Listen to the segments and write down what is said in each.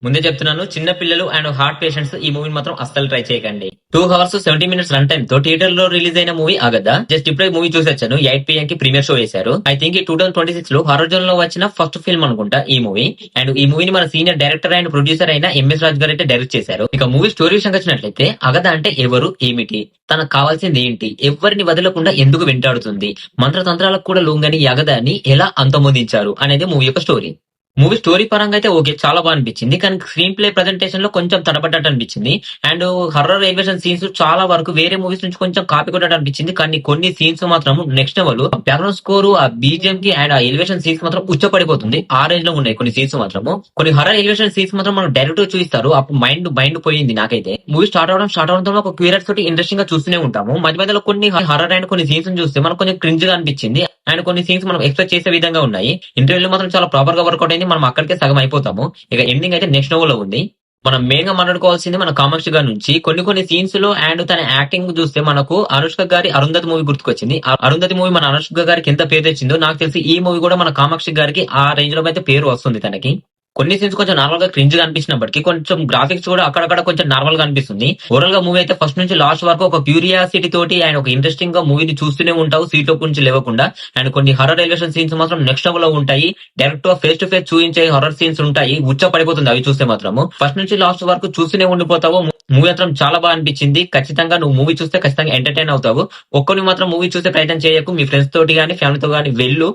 ముందే చెప్తున్నాను, చిన్న పిల్లలు అండ్ హార్ట్ పేషెంట్స్ ఈ మూవీని మాత్రం అస్సలు ట్రై చేయకండి. 2 hours 70 minutes రన్ టైమ్ తో థియేటర్ లో రిలీజ్ అయిన మూవీ ఆగదా. జస్ట్ ఇప్పుడే మూవీ చూసొచ్చాను. 8 PM కి ప్రీమియర్ షో వేశారు. ఐ థింక్ ఈ 2026 లో హారర్ జోన్ లో వచ్చిన ఫస్ట్ ఫిల్మ్ అనుకుంటా ఈ మూవీ. అండ్ ఈ మూవీని మన సీనియర్ డైరెక్టర్ అండ్ ప్రొడ్యూసర్ అయిన ఎంఎస్ రాజ్ గారు అయితే డైరెక్ట్ చేశారు. ఇక మూవీ స్టోరీ విషయంకి వచ్చినట్లయితే, అగద అంటే ఎవరు, ఏమిటి, తనకు కావాల్సింది ఏంటి, ఎవరిని వదలకుండా ఎందుకు వెంటాడుతుంది, మంత్రతంత్రాలకు కూడా లొంగని ఈ అగదాన్ని ఎలా అంతమొందించారు అనేది మూవీ యొక్క స్టోరీ. మూవీ స్టోరీ పరంగా అయితే ఓకే, చాలా బాగా అనిపించింది. కానీ స్క్రీన్ ప్లే ప్రెజెంటేషన్ లో కొంచెం తడబడ్డట్టు అనిపించింది. అండ్ హర్రర్ ఎలివేషన్ సీన్స్ చాలా వరకు వేరే మూవీస్ నుంచి కొంచెం కాపీ కొట్టట్టు అనిపించింది. కానీ కొన్ని సీన్స్ మాత్రం నెక్స్ట్ లెవెల్. బ్యాక్గ్రౌండ్ స్కోర్, ఆ బీజిఎం కి అండ్ ఆ ఎలివేషన్ సీన్స్ మాత్రం ఉచ్చపడిపోతుంది. ఆ రేంజ్ లో ఉన్నాయి కొన్ని సీన్స్ మాత్రము. కొన్ని హర్రర్ ఎలివేషన్ సీన్స్ మాత్రం మనకు డైరెక్ట్ చూపిస్తారు. అప్పుడు మైండ్ పోయింది నాకైతే. మూవీ స్టార్ట్ అవడంతో ఒక క్యూరియస్ తోటి ఇంట్రెస్టింగ్ గా చూస్తూనే ఉంటాము. మధ్య మధ్యలో కొన్ని హర్రర్ అండ్ కొన్ని సీన్స్ చూస్తే మనకు కొంచెం క్రింజ్ గా అనిపించింది. అండ్ కొన్ని సీన్స్ మనం ఎక్స్పెక్ట్ చేసే విధంగా ఉన్నాయి. ఇంటర్వ్యూలో మాత్రం చాలా ప్రాపర్ గా వర్కౌట్ అయింది. మనం అక్కడికే సగం అయిపోతాము. ఇక ఎండింగ్ అయితే నెక్స్ట్ లెవెల్ లో ఉంది. మనం మెయిన్ గా మాట్లాడుకోవాల్సింది మన కామాక్షి గారి నుంచి. కొన్ని సీన్స్ లో అండ్ తన యాక్టింగ్ చూస్తే మనకు అనుష్క గారి అరుంధతి మూవీ గుర్తుకొచ్చింది. ఆ అరుంధతి మూవీ మన అనుష్క గారికి ఎంత పేరు తెచ్చిందో నాకు తెలిసి ఈ మూవీ కూడా మన కామాక్షి గారికి ఆ రేంజ్ లో అయితే పేరు వస్తుంది తనకి. కొన్ని సీన్స్ కొంచెం నార్మల్ గా క్రింజ్ గా అనిపించినప్పటికీ కొంచెం గ్రాఫిక్స్ కూడా అక్కడక్కడ కొంచెం నార్మల్ గా అనిపిస్తుంది. ఓవరాల్ గా మూవీ అయితే ఫస్ట్ నుంచి లాస్ట్ వరకు ఒక క్యూరియాసిటీ తోటి అండ్ ఒక ఇంట్రెస్టింగ్ గా మూవీని చూస్తూనే ఉంటావు సీట్ లో నుంచి లేవకుండా. అండ్ కొన్ని హర్రర్ ఎలివేషన్ సీన్స్ మాత్రం నెక్స్ట్ లెవెల్ లో ఉంటాయి. డైరెక్ట్ గా ఫేస్ టు ఫేస్ చూపించే హర్రర్ సీన్స్ ఉంటాయి. ఉచ్చ పడిపోతుంది అవి చూస్తే మాత్రము. ఫస్ట్ నుంచి లాస్ట్ వరకు చూస్తూనే ఉండిపోతావు. మూవీ మాత్రం చాలా బాగా అనిపించింది. ఖచ్చితంగా నువ్వు మూవీ చూస్తే ఖచ్చితంగా ఎంటర్టైన్ అవుతావు. ఒక్కరిని మాత్రం మూవీ చూసే ప్రయత్నం చేయకు. మీ ఫ్రెండ్స్ తోటి గానీ ఫ్యామిలీతో గానీ వెళ్ళు,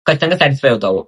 ఖచ్చితంగా సాటిస్ఫై అవుతావు.